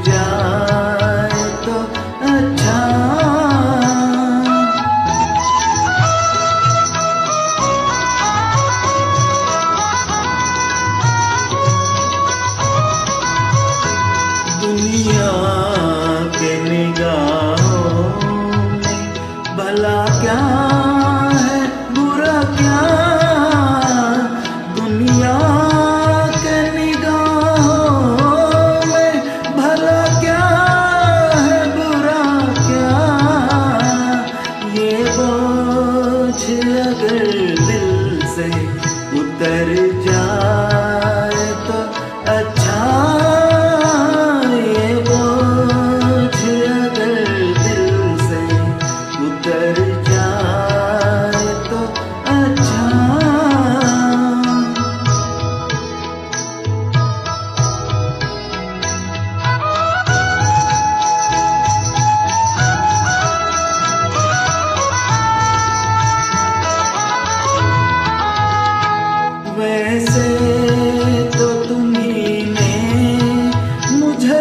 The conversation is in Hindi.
जाए तो अच्छा। दुनिया के निगाहों में भला क्या है, बुरा क्या? दुनिया के निगाहों में भला क्या है, बुरा क्या? ये बोझ अगर दिल से उतर जाए तो अच्छा। उतर जाए तो अच्छा। वैसे तो तुम्ही ने मुझे